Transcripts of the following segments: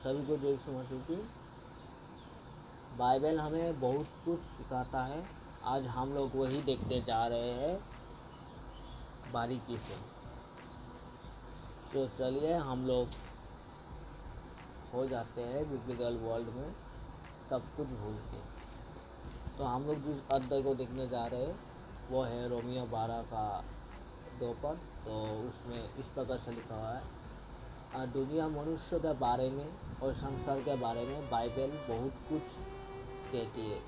सभी को जय यीशु मसीह की। बाइबल हमें बहुत कुछ सिखाता है। आज हम लोग वही देखते जा रहे हैं बारीकी से। तो चलिए हम लोग हो जाते हैं बिब्लिकल वर्ल्ड में सब कुछ भूल के। तो हम लोग जिस अध्याय को देखने जा रहे हैं वो है रोमियो 12 का 2 पर। तो उसमें इस प्रकार से लिखा हुआ है, दुनिया मनुष्य के बारे में और संसार के बारे में बाइबल बहुत कुछ कहती है।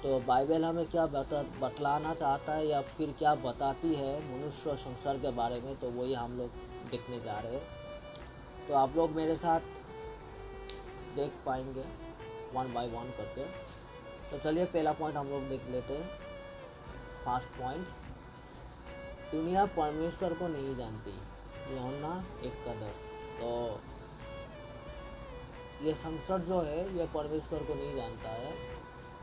तो बाइबल हमें क्या बतलाना चाहता है या फिर क्या बताती है मनुष्य और संसार के बारे में, तो वही हम लोग देखने जा रहे हैं। तो आप लोग मेरे साथ देख पाएंगे वन बाय वन करके। तो चलिए पहला पॉइंट हम लोग देख लेते हैं। फर्स्ट पॉइंट, दुनिया परमेश्वर को नहीं जानती। यूहन्ना 1:10। तो ये संसार जो है ये परमेश्वर को नहीं जानता है,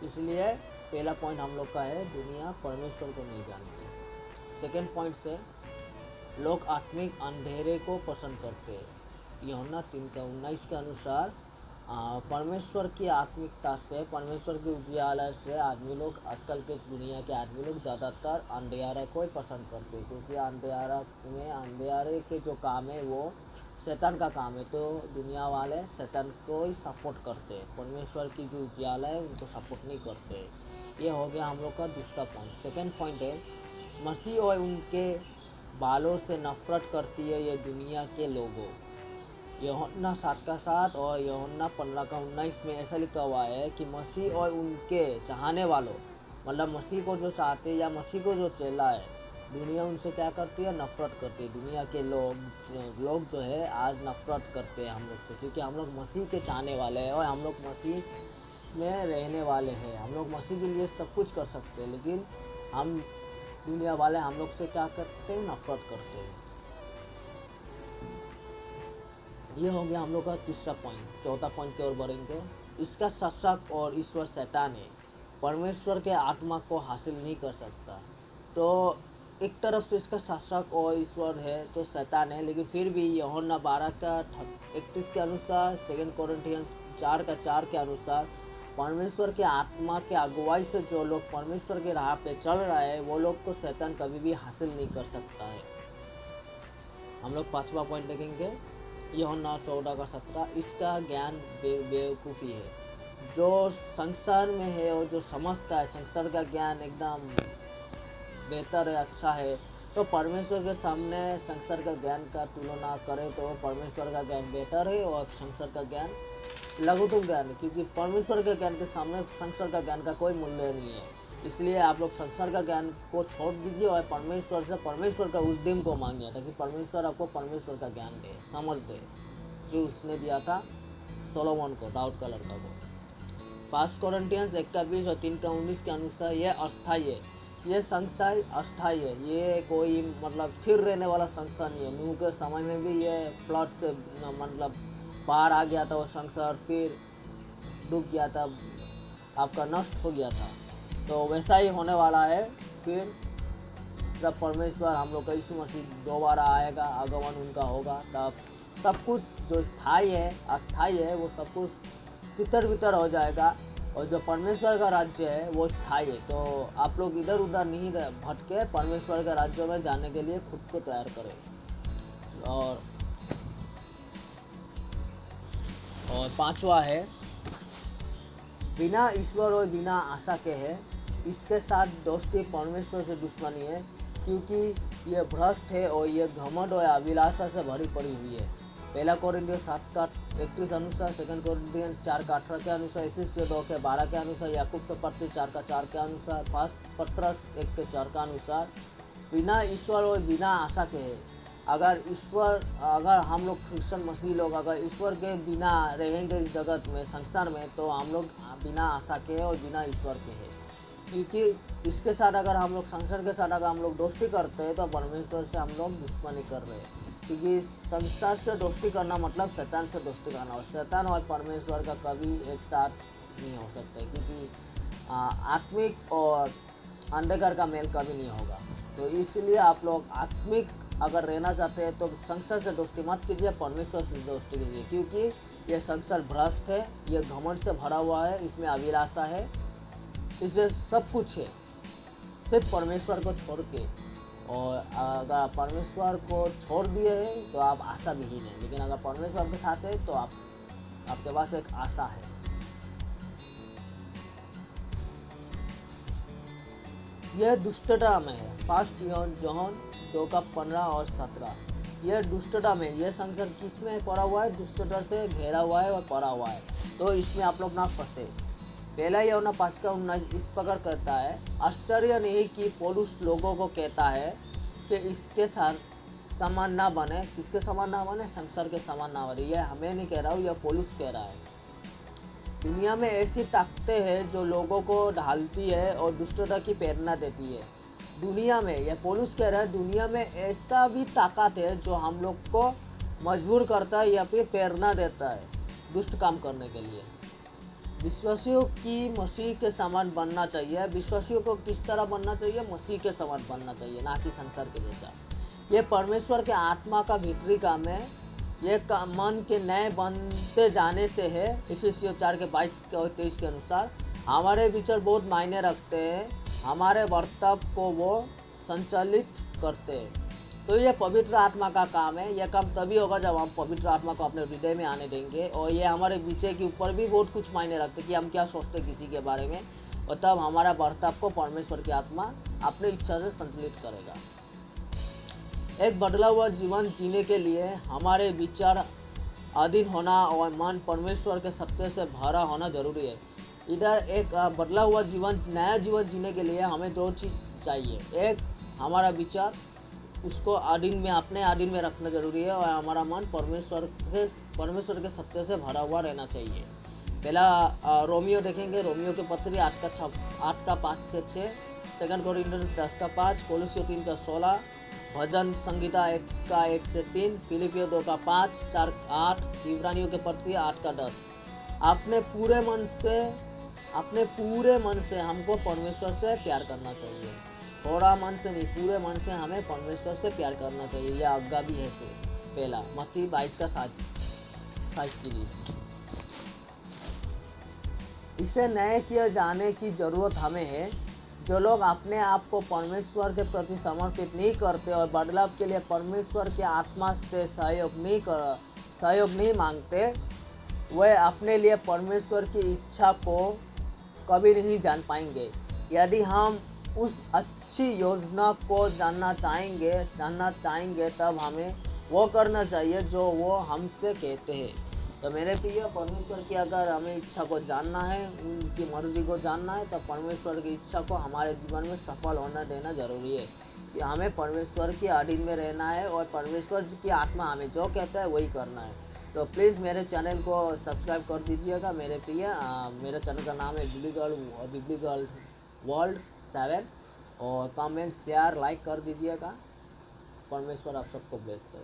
इसलिए पहला पॉइंट हम लोग का है दुनिया परमेश्वर को नहीं जानती। सेकेंड पॉइंट से लोग आत्मिक अंधेरे को पसंद करते हैं। यूहन्ना 3:19 के अनुसार परमेश्वर की आत्मिकता से, परमेश्वर के उजियाले से आदमी लोग, आजकल के दुनिया के आदमी लोग ज़्यादातर अंधेरे को ही पसंद करते हैं, क्योंकि अंधेरे के जो काम है वो शैतान का काम है। तो दुनिया वाले शैतान को ही सपोर्ट करते हैं, परमेश्वर की जो उजियाला है उनको सपोर्ट नहीं करते। ये हो गया हम लोग का दूसरा पॉइंट। सेकेंड पॉइंट है मसीह और उनके बालों से नफरत करती है ये दुनिया के लोगों। यूहन्ना 7:7 और यूहन्ना 15:19 में ऐसा लिखा हुआ है कि मसीह और उनके चाहने वालों, मतलब मसीह को जो चाहते हैं या मसीह को जो चेला है, दुनिया उनसे क्या करती है? नफरत करती है। दुनिया के लोग जो है आज नफरत करते हैं हम लोग से, क्योंकि हम लोग मसीह के चाहने वाले हैं और हम लोग मसीह में रहने वाले हैं। हम लोग मसीह के लिए सब कुछ कर सकते हैं, लेकिन हम दुनिया वाले हम लोग से क्या करते हैं? नफरत करते हैं। ये हो गया हम लोग का तीसरा पॉइंट। चौथा पॉइंट की ओर बढ़ेंगे। इसका शासक और ईश्वर शैतान है, परमेश्वर के आत्मा को हासिल नहीं कर सकता। तो एक तरफ से इसका शासक और ईश्वर है तो शैतान है, लेकिन फिर भी यूहन्ना 12:31 के अनुसार, 2 कोरिन्थियंस 4:4 के अनुसार परमेश्वर के आत्मा के अगुवाई से जो लोग परमेश्वर के राह पे चल रहे हैं वो लोग को शैतान कभी भी हासिल नहीं कर सकता है। हम लोग पांचवा पॉइंट देखेंगे, यूहन्ना 14:17। इसका ज्ञान बेवकूफ़ी है। जो संसार में है और जो समझता है संसार का ज्ञान एकदम बेहतर है, अच्छा है, तो परमेश्वर के सामने संसार का ज्ञान का तुलना करें तो परमेश्वर का ज्ञान बेहतर है और संसार का ज्ञान लघुतम ज्ञान है, क्योंकि परमेश्वर के ज्ञान के सामने संसार का ज्ञान का कोई मूल्य नहीं है। इसलिए आप लोग संसार का ज्ञान को छोड़ दीजिए और परमेश्वर से परमेश्वर का उद्यम को मांगिए, ताकि परमेश्वर आपको परमेश्वर का ज्ञान दे, समझ दे, जो उसने दिया था सोलोमन को, दाऊद का लड़का को। 1 कोरिन्थियंस 1:20 और 3:19 के अनुसार यह अस्थायी है। ये संसार अस्थायी है, ये कोई मतलब स्थिर रहने वाला संसार नहीं है। नूह के समय में भी ये फ्लड से मतलब बाहर आ गया था वो संसार, फिर डूब गया था, आपका नष्ट हो गया था। तो वैसा ही होने वाला है। फिर जब परमेश्वर हम लोग का यीशु मसीह दोबारा आएगा, आगमन उनका होगा, तब सब कुछ जो स्थायी है अस्थायी है वो सब कुछ तितर बितर हो जाएगा, और जो परमेश्वर का राज्य है वो स्थायी है। तो आप लोग इधर उधर नहीं भटके, परमेश्वर के राज्य में जाने के लिए खुद को तैयार करें। और पांचवा है, बिना ईश्वर और बिना आशा के है, इसके साथ दोस्ती परमेश्वर से दुश्मनी है, क्योंकि ये भ्रष्ट है और ये घमंड और अभिलाषा से भरी पड़ी हुई है। 1 कोरिन्थियंस 7:31 अनुसार, 2 कोरिन्थियंस 4:18 के अनुसार, इफिसियों 2:12 के अनुसार, याकूब के पत्री 4:4 के अनुसार, 1 पत्रस 1:4 के अनुसार, बिना ईश्वर और बिना आशा के है। अगर हम लोग क्रिश्चियन मसीह लोग अगर ईश्वर के बिना रहेंगे इस जगत में, संसार में, तो हम लोग बिना आशा के और बिना ईश्वर के हैं। क्योंकि इसके साथ अगर हम लोग संसार के साथ अगर हम लोग दोस्ती करते हैं तो परमेश्वर से हम लोग दुश्मनी कर रहे हैं, क्योंकि संसार से दोस्ती करना मतलब शैतान से दोस्ती करना, और शैतान और परमेश्वर का कभी एक साथ नहीं हो सकता, क्योंकि आत्मिक और अंधकार का मेल कभी नहीं होगा। तो इसलिए आप लोग आत्मिक अगर रहना चाहते हैं तो संसार से दोस्ती मत कीजिए, परमेश्वर से दोस्ती कीजिए, क्योंकि ये संसार भ्रष्ट है, ये घमंड से भरा हुआ है, इसमें अभिलाषा है, इसमें सब कुछ है, सिर्फ परमेश्वर को छोड़ के। और अगर आप परमेश्वर को छोड़ दिए हैं तो आप आशा विहीन है, लेकिन अगर परमेश्वर के साथ है तो आपके पास एक आशा है। यह दुष्टता में है। 1 यूहन्ना 2:15 और 17। यह दुष्टता में, यह संसार किस में पड़ा हुआ है? दुष्टता से घेरा हुआ है और पड़ा हुआ है, तो इसमें आप लोग ना फंसे। 1 यूहन्ना 5:19 इस प्रकार कहता है, आश्चर्य नहीं कि पौलुस लोगों को कहता है कि इसके समान ना बने। किसके समान ना बने? संसार के समान ना बने। यह हमें नहीं कह रहा हूँ, यह पौलुस कह रहा है। दुनिया में ऐसी ताकतें हैं जो लोगों को ढालती है और दुष्टता की प्रेरणा देती है। दुनिया में, यह पौलुस कह रहा है, दुनिया में ऐसा भी ताकत है जो हम लोग को मजबूर करता है या फिर प्रेरणा देता है दुष्ट काम करने के लिए। विश्वासियों की मसीह के समान बनना चाहिए। विश्वासियों को किस तरह बनना चाहिए? मसीह के समान बनना चाहिए, ना कि संसार के जैसा। ये परमेश्वर के आत्मा का भीतरी काम है। ये मन के नए बनते जाने से है। इफिसियों 4:22 और 23 के अनुसार हमारे विचार बहुत मायने रखते हैं, हमारे वर्तव्य को वो संचालित करते हैं। तो ये पवित्र आत्मा का काम है। यह काम तभी होगा जब हम पवित्र आत्मा को अपने हृदय में आने देंगे, और ये हमारे विचार के ऊपर भी बहुत कुछ मायने रखते कि हम क्या सोचते किसी के बारे में, और तब हमारा वर्तव्य को परमेश्वर की आत्मा अपनी इच्छा से संचालित करेगा। एक बदला हुआ जीवन जीने के लिए हमारे विचार अधीन होना और मन परमेश्वर के सत्य से भरा होना जरूरी है। इधर एक बदला हुआ जीवन, नया जीवन जीने के लिए हमें 2 चीज़ चाहिए। एक, हमारा विचार, उसको अधीन में, अपने अधीन में रखना जरूरी है, और हमारा मन परमेश्वर के सत्य से भरा हुआ रहना चाहिए। पहला रोमियो देखेंगे, रोमियो के पत्री 8:5-6, 2 कोरिन्थियंस 10:5, कोलोसियों 3:16, भजन संगीता 1:1-3, फिलिपियों 2:5, 4:8, इब्रानियों के पत्री 8:10। अपने पूरे मन से हमको परमेश्वर से प्यार करना चाहिए। थोड़ा मन से नहीं, पूरे मन से हमें परमेश्वर से प्यार करना चाहिए। यह आज्ञा भी है से पहला, मत्ती 22:27। इसे नए किए जाने की जरूरत हमें है। जो लोग अपने आप को परमेश्वर के प्रति समर्पित नहीं करते और बदलाव के लिए परमेश्वर के आत्मा से सहयोग नहीं मांगते, वे अपने लिए परमेश्वर की इच्छा को कभी नहीं जान पाएंगे। यदि हम उस अच्छी योजना को जानना चाहेंगे तब हमें वो करना चाहिए जो वो हमसे कहते हैं। तो मेरे प्रिय, परमेश्वर की अगर हमें इच्छा को जानना है, उनकी मर्जी को जानना है, तो परमेश्वर की इच्छा को हमारे जीवन में सफल होना देना जरूरी है। कि हमें परमेश्वर के अधीन में रहना है और परमेश्वर की आत्मा हमें जो कहता है वही करना है। तो प्लीज़ मेरे चैनल को सब्सक्राइब कर दीजिएगा मेरे प्रिय। मेरे चैनल का नाम है बिब्लिकल वर्ल्ड 7, और कमेंट, शेयर, लाइक कर दीजिएगा। परमेश्वर आप सबको ब्लेस करे।